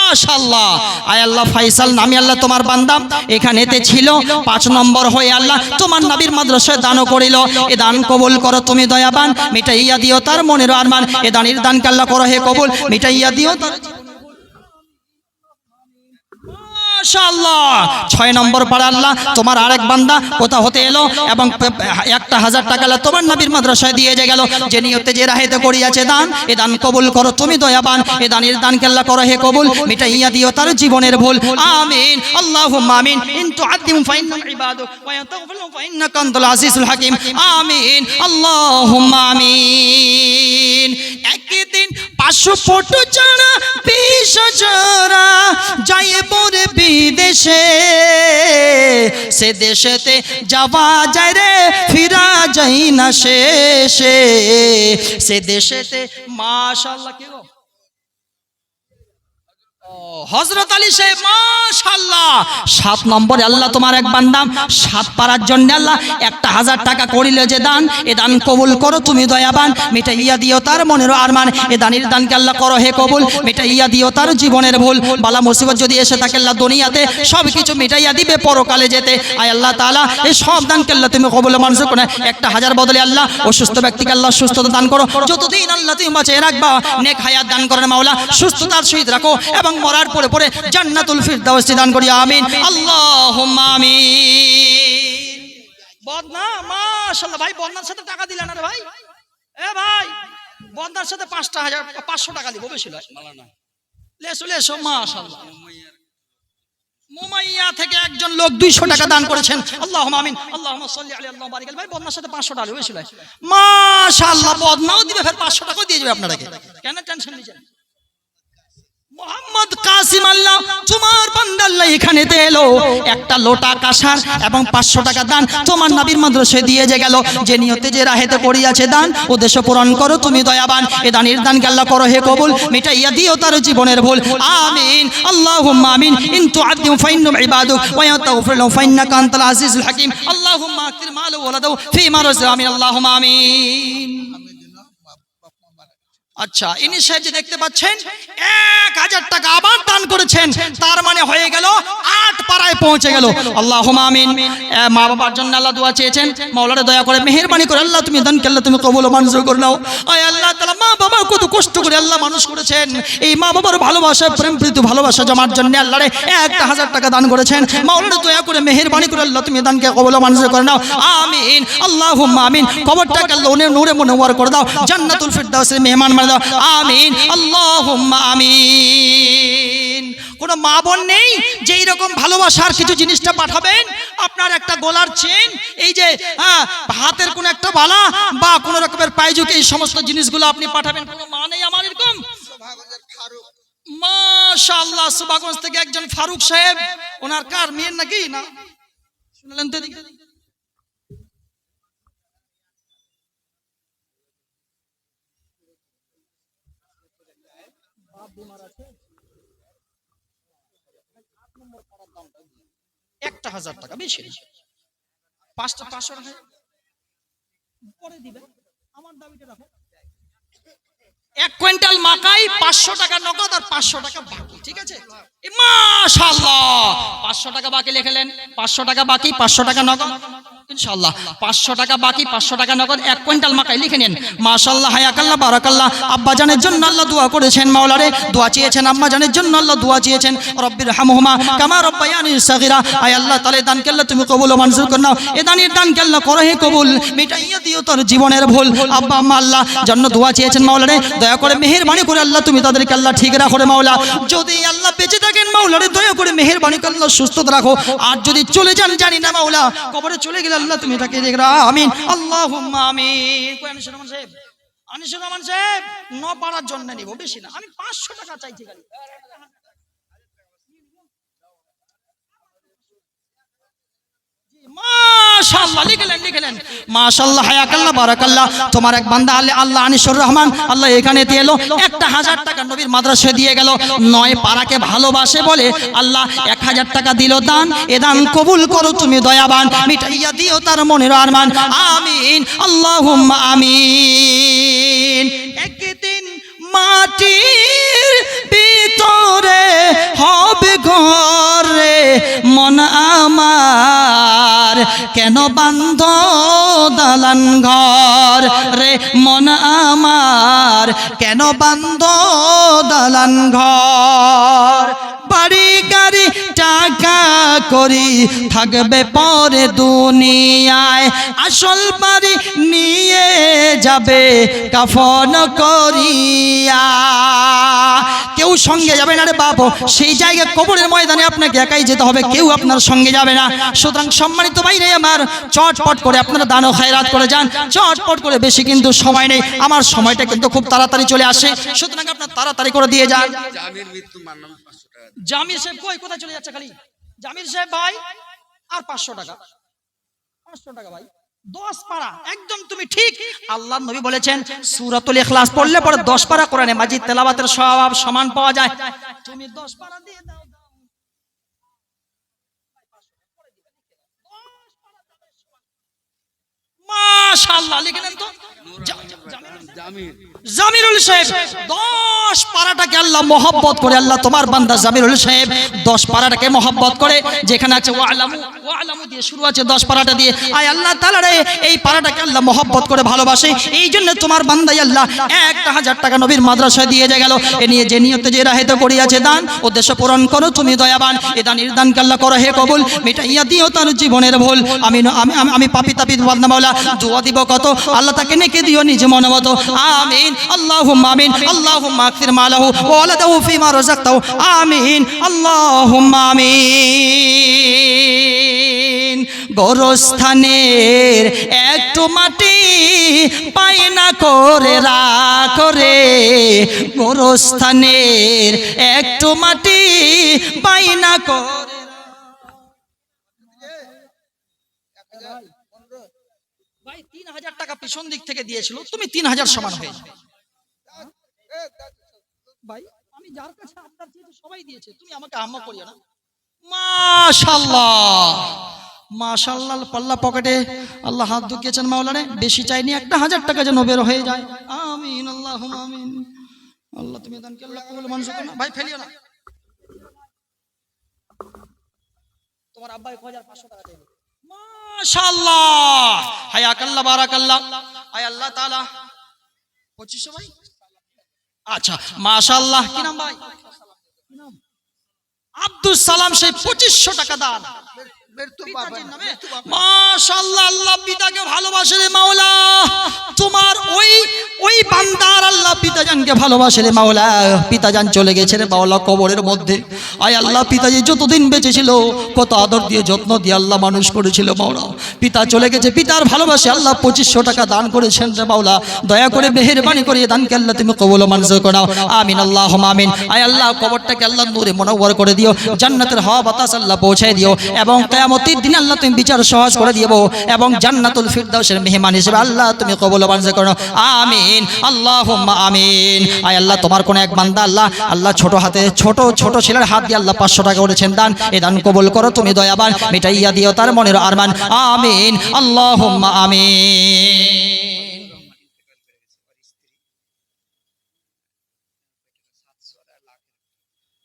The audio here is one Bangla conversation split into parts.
মাশাআল্লাহ। আয় আল্লাহ ফাইসাল নামি আল্লাহ তোমার বান্দা এখানেতে ছিল 5 নম্বর হয়ে আল্লাহ তোমার নবীর মাদ্রাসায় দান করিল। এ দান কবুল করো তুমি দয়াবান, মিটাইয়া দিও তার মনের আরমান। এ দানের দানকে আল্লাহ করো হে কবুল, মিটাইয়া দিও তার। মাশাআল্লাহ। 6 নম্বর পাড়া আল্লাহ তোমার আরেক বান্দা কোথা হতে এলো এবং 1000 টাকা আল্লাহ তোমার নবীর মাদ্রাসায় দিয়ে গেল। যে নিয়তে যে রাহেতে করিয়াছে দান, এ দান কবুল করো তুমি দয়াবান। এ দানের দানকে আল্লাহ করো হে কবুল, মিটাইয়া দিও তার জীবনের ভুল। আমিন আল্লাহুম্মা আমিন। ইন তুআদ্দিম ফাইন্নাম ইবাদুক ওয়া ইয়াতাগফিরু ফাইন্নাকা আনতাল আজিজুল হাকীম। আমিন আল্লাহুম্মা আমিন। একদিন 500 ফুট চড়া 20 জোড়া যায় পরে বিদেশে, সে দেশেতে যাওয়া যায় রে ফিরা যায় না শেষে। সে দেশেতে মাশাআল্লাহ কি গো হযরত আলী সাহেব মাশাআল্লাহ। 7 নম্বরে আল্লাহ তোমার এক বান্দা 7 পারার জন্য আল্লাহ 1000 টাকা করিল যে দান, এ দান কবুল করো তুমি দয়াবান, মিটাইয়া দিও তার মনের আরমান। এ দানের দানকে আল্লাহ করো হে কবুল, মিটাইয়া দিও তার জীবনের ভুল। বালা মুসিবত যদি এসে থাকে আল্লাহ দুনিয়াতে সব কিছু মিটাইয়া দিবে পরকালে যেতে। আয় আল্লাহ তাআলা এই সব দানকে আল্লাহ তুমি কবুল মঞ্জুর করো। 1000 বদলে আল্লাহ অসুস্থ ব্যক্তিকে আল্লাহ সুস্থতা দান করো। যতদিন আল্লাহ তুমি বাঁচিয়ে রাখবা নেক হায়াত দান করেন মাওলা, সুস্থতার সহিত রাখো এবং মরার পরে পরে জান্নাতুল ফিরদাউস দান করি। আমিন আল্লাহুম্মা আমিন। বদনা মাশাআল্লাহ। ভাই বদনার সাথে টাকা দিলেন না রে ভাই? এ ভাই বদনার সাথে 500 টাকা দিব, বেশি নয় মালানা লেসো লেসো মাশাআল্লাহ। মুমাইয়া থেকে একজন লোক 200 টাকা দান করেছেন। আল্লাহুম্মা আমিন আল্লাহুম্মা সাল্লি আলাইহি আল্লাহুম্মা বারিক আলাইহি। ভাই বদনার সাথে 500 টাকা বেশি নয় মাশাআল্লাহ। বদনাও দিবে ফের 500 টাকাও দিয়ে যাবে আপনাদেরকে, কেন টেনশন নিছেন? মোহাম্মদ কাসিম আল্লাহ তোমার বান্দা আল্লাহ এখানেতে এলো একটা লোটা কাঁসার এবং 500 টাকা দান তোমার নবীর মাদ্রাসায় দিয়ে যে গেল। যে নিয়তে যে রাহেতে করিয়াছে দান উদ্দেশ্য পূরণ করো তুমি দয়াবান। এ দানের দানকে আল্লাহ করো হে কবুল, মিটাইয়া দিও তার জীবনের ভুল। আমিন আল্লাহুম্মা আমিন। ইন তুআদ্দিম ফাইন্নাম ইবাদুক ওয়া ইয়াতাগফিরু ফাইন্নাকা আনতাল আজিজুল হাকীম। আল্লাহুম্মা আকতির মালু ওয়ালাদু ফিমা রাযা। আমিন আল্লাহুম্মা আমিন। আচ্ছা ইনি সাহেব যে দেখতে পাচ্ছেন 1000 টাকা আবার দান করেছেন, তার মানে হয়ে গেল 8 পাড়ায় পৌঁছে গেল। আল্লাহুম্মা আমিন। মা বাবার জন্য আল্লাহ দোয়া চেয়েছেন, মাওলানা দয়া করে মেহেরবানি করে আল্লাহ তুমি দানকে আল্লাহ তুমি কবুল ও মঞ্জুর করে নাও। আয় আল্লাহ তাআলা মা বাবা কত কষ্ট করে আল্লাহ মানুষ করেছেন, এই মা বাবার ভালোবাসা প্রেম প্রীতি ভালোবাসা জমার জন্য আল্লাহ রে 1000 টাকা দান করেছেন। মাওলানা দয়া করে মেহেরবানি করে আল্লাহ তুমি দানকে কবুল ও মঞ্জুর করে নাও। আমিন আল্লাহুম্মা আমিন। কবরটাকে আল্লাহ নূরে মুনওয়ার করে দাও, জান্নাতুল ফিরদাউসের মেহমান বানিয়ে দাও। আমিন আল্লাহুম্মা আমিন। কোন মা বোন নেই যে এইরকম ভালোবাসার কিছু জিনিসটা পাঠাবেন? আপনার একটা গলার চেন, এই যে হাতের কোন একটা বালা বা কোন রকমের পায়জুক, এই সমস্ত জিনিসগুলো আপনি পাঠাবেন। কোন মা নেই আমার এরকম? মাশাআল্লাহ। সুবাগঞ্জ থেকে একজন ফারুক সাহেব, ওনার কার মেয়ের নাকি না শুনলেন তো? 1000 টাকা বেশি না, 500 টাকা পরে দিবেন। আমার দাবিটা রাখো। 1 কুইন্টাল মাকাই 500 টাকা নগদ আর 500 টাকা বাকি, ঠিক আছে? মাশাআল্লাহ। 500 টাকা বাকি লিখলেন, 500 টাকা বাকি, 500 টাকা নগদ ইনশাআল্লাহ। 500 টাকা বাকি, 500 টাকা নগদ, 1 কুইন্টাল মাকাই লিখে নেন। মাশাআল্লাহ হায়াকাল্লাহ বারাকাল্লাহ। আব্বা জানের জন্য আল্লাহ দোয়া করেছেন, মাওলারে দোয়া চেয়েছেন। আম্মা জানের জন্য আল্লাহ দোয়া চেয়েছেন, রব্বির হামহুমা কামা রব্বায়ানি সাগীরা। আয় আল্লাহ তাআলা দানকে আল্লাহ তুমি কবুল ও মঞ্জুর করে নাও। এ দানের দানকে আল্লাহ করো হে কবুল, মিটাইয়া দিও তার জীবনের ভুল। আব্বা আম্মা আল্লাহ জন্য দোয়া চেয়েছেন, মাওলারে দয়া করে মেহেরবানি করে আল্লাহ তুমি তাদেরকে আল্লাহ ঠিক রাখো রে মাওলা। যদি আল্লাহ বেঁচে থাকেন মাওলারে দয়া করে মেহেরবানি করে আল্লাহ সুস্থতা রাখো, আর যদি চলে যান জানি না মাওলা, কবরে চলে গেলে আল্লাহ তুমি তাকে দেখো। আমিন আল্লাহুম্মা আমিন। কই আনিসুর রহমান সাহেব, আনিসুর রহমান সাহেব 9 পাড়ার জন্য নিব, বেশি না, আমি 500 টাকা চাইছি খালি। মাশাআল্লাহ লিখলেন মাশাআল্লাহ হায়াকাল্লাহ বারাকাল্লাহ। তোমার এক বান্দা আল্লাহ আনিসুর রহমান আল্লাহ এখানে এলো 1000 টাকা নবীর মাদ্রাসায় দিয়ে গেল। 9 পাড়াকে ভালোবাসে বলে আল্লাহ 1000 টাকা দিল দান। এ দান কবুল করো তুমি দয়াবান, মিটাইয়া দিও তার মনের আরমান। আমিন আল্লাহুম্মা আমিন। একদিন মাটির ভিতরে বান্ধ দালান ঘর রে মন আমার, কেন বান্ধ দালান ঘর? বাড়ি গাড়ি টাকা করি থাকবে পরে দুনিয়ায়, আসল বাড়ি নিয়ে যাবে কাফন করিয়া। কেউ সঙ্গে যাবে না রে বাপ, সেই জায়গায় কবরের ময়দানে আপনাকে একাই যেতে হবে, কেউ আপনার সঙ্গে যাবে না। সুতরাং সম্মানিত ভাইরে আমার, চটপট করে আপনারা দান ও খায়রাত করে যান, চটপট করে, বেশি কিন্তু সময় নেই, আমার সময়টা কিন্তু খুব তাড়াতাড়ি চলে আসে, সুতরাং আপনার তাড়াতাড়ি করে দিয়ে যান। জামির মৃত্যু মানলাম 500 টাকা। জামির সাহেব কই, কোথায় চলে যাচ্ছে খালি? জামির সাহেব ভাই আর 500 টাকা, 500 টাকা ভাই, 10 পারা, একদম তুমি ঠিক। আল্লাহর নবী বলেছেন সূরাতুল ইখলাস পড়লে পরে 10 পারা কোরআনে মাজিদ তেলাওয়াতের সওয়াব সমান পাওয়া যায়। তুমি 10 পারা দিয়ে দাও। মাশাআল্লাহ, লিখে নেন তো। জামিরুল সাহেব 10 পারাটাকে আল্লাহ মহব্বত করে, আল্লাহ তোমার বান্দা জামিরুল সাহেব 10 পারাটাকে মহব্বত করে, যেখানে আছে ওয়ালামু দিয়ে শুরু আছে 10 পারাটা দিয়ে। আয় আল্লাহ তাআলা রে, এই পারাটাকে আল্লাহ মহব্বত করে ভালোবাসে, এই জন্য তোমার বান্দাই আল্লাহ 1000 টাকা নবীর মাদ্রাসায় দিয়ে গেল। এ নিয়ে যে নিয়তে যে রাহেতে করিয়াছে দান, উদ্দেশ্য পূরণ করো তুমি দয়াবান। এ দানের দানকে আল্লাহ করো হে কবুল, মিটাইয়া দিও তার জীবনের ভুল। আমি পাপী তাপী বান্দা মাওলা, দোয়া দিব কত, আল্লাহ তাকে নেকি দিও নিজে মনে মতো। আমিন আল্লাহুম্মা আমিন। আল্লাহুম্মা আকসির মালাহু ওয়া ওয়ালাদাহু ফিমা রাযাকতাহু। আমিন আল্লাহুম্মা আমিন। গোরস্থানের একটু মাটি পাই না করে রাখো রে, গোরস্থানের একটু মাটি পাই না করে। ভাই 3000 টাকা পিছন দিক থেকে দিয়েছিল, তুমি 3000 সমান হয়ে যাবে ভাই। আমি যার কাছে আবদার চেয়েছি সবাই দিয়েছে, তুমি আমাকে আম্মা করিও না। মাশাআল্লাহ মাশাআল্লাহ, পাল্লা পকেটে আল্লাহ হাত ঢুকিয়েছেন মাওলানা, বেশি চাইনি, 1000 টাকা যেন বের হয়ে যায়। আমিন আল্লাহুম্মা আমিন। আল্লাহ তুমি দানকে আল্লাহ কবুল মঞ্জুর করো না ভাই, ফেলিও না। তোমার আব্বা 1500 টাকা দেবে। মাশাআল্লাহ, হায়াকাল্লাহ বারাকাল্লাহ। আয় আল্লাহ তাআলা 2500 ভাই, আচ্ছা মাশাআল্লাহ। কি নাম ভাই? আব্দুল সালাম, সেই 2500 টাকা দান। মাশাআল্লাহ, আল্লাহ পিতাকে ভালোবাসে রে মাওলা, তোমার ওই বান্দার আল্লাহ পিতাজানকে ভালোবাসে রে মাওলা। পিতাজান চলে গেছে রে মাওলা কবরের মধ্যে। আয় আল্লাহ, পিতাজি যতদিন বেঁচে ছিল কত আদর দিয়ে যত্ন দিয়ে আল্লাহ মানুষ করেছিল মাওলা। পিতা চলে গেছে, পিতার ভালোবাসে আল্লাহ 2500 টাকা দান করেছেন রে মাওলা। দয়া করে মেহেরবানি করে দানকে আল্লাহ তুমি কবুল মঞ্জুর করো। আমিন আল্লাহুম্মা আমিন। আয় আল্লাহ, কবরটাকে আল্লাহ নূরে মুনাওয়ার করে দিও, জান্নাতের হাওয়া বাতাস আল্লাহ পৌঁছায় দিও, এবং কিয়ামতের দিন আল্লাহ তুমি বিচার সহজ করে দিও, এবং জান্নাতুল ফিরদাউসের মেহমান হিসেবে আল্লাহ তুমি কবুল মঞ্জুর করো। আমিন আল্লাহুম্মা আমিন। আয় আল্লাহ, তোমার কোন এক বান্দা আল্লাহ ছোট হাতে ছোট ছেলের হাত দিয়ে আল্লাহ 500 টাকা করেছেন দান, এই দান কবুল করো তুমি দয়াবান, মিটাইয়া দিও তার মনের আরমান। আমিন আল্লাহুম্মা আমিন।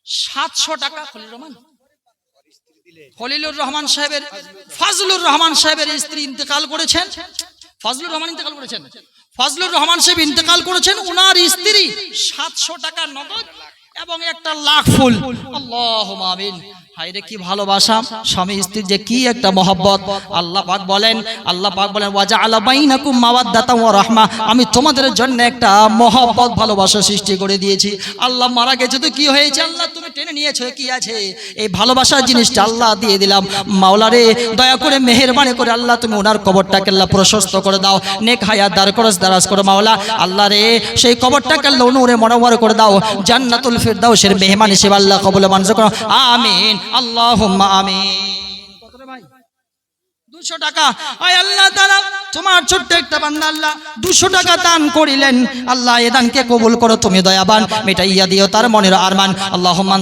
700 টাকা খলিলুর রহমান সাহেবের, ফাজলুর রহমান সাহেবের স্ত্রী ইন্তেকাল করেছেন। ফজলুর রহমান ইন্তেকাল করেছেন, ফজলুর রহমান সাহেব ইন্তেকাল করেছেন, উনার স্ত্রী 700 টাকা নগদ এবং 1 লাখ ফুল। আল্লাহুম্মা আমিন। হায়রে কি ভালোবাসা, স্বামী স্ত্রীর যে কি একটা মহব্বত। আল্লাহ পাক বলেন ওয়াজআলা বাইনাকুম মাওয়াদ্দাতাও ওয়া রাহমা, আমি তোমাদের জন্য একটা মহব্বত ভালোবাসা সৃষ্টি করে দিয়েছি। আল্লাহ মারা গেছে তো কি হয়েছে, আল্লাহ তুমি টেনে নিয়েছো, কি আছে, এই ভালোবাসার জিনিসটা আল্লাহ দিয়ে দিলাম। মাওলা রে, দয়া করে মেহেরবানি করে আল্লাহ তুমি ওনার কবরটাকে আল্লাহ প্রশস্ত করে দাও, নেক হায়াত দারাজ করো মাওলা। আল্লাহ রে, সেই কবরটাকে আল্লাহ নূরে মুনাওয়ার করে দাও, জান্নাতুল ফিরদাউসের মেহমান হিসেবে আল্লাহ কবুল মঞ্জুর করো। আমিন আল্লাহুম্মা আমিন। কত রে ভাই? 200 টাকা। আয় আল্লাহ তাআলা, তোমার ছোট্ট একটা বান্দা আল্লাহ 200 টাকা দান করিলেন, আল্লাহ এই দানকে কবুল করো তুমি দয়াবান, মিটাইয়া দিও তার মনের আরমান। আল্লাহুম্মা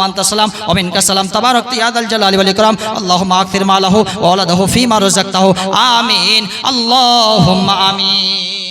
আনতা সালাম ওয়া মিনকা সালাম, তাবারাকতা ইয়া যাল জালালি ওয়াল ইকরাম। আল্লাহুম্মা আকসির মালাহু ওয়া ওয়ালাদাহু ফিমা রাযাকতাহু। আমিন আল্লাহুম্মা আমিন।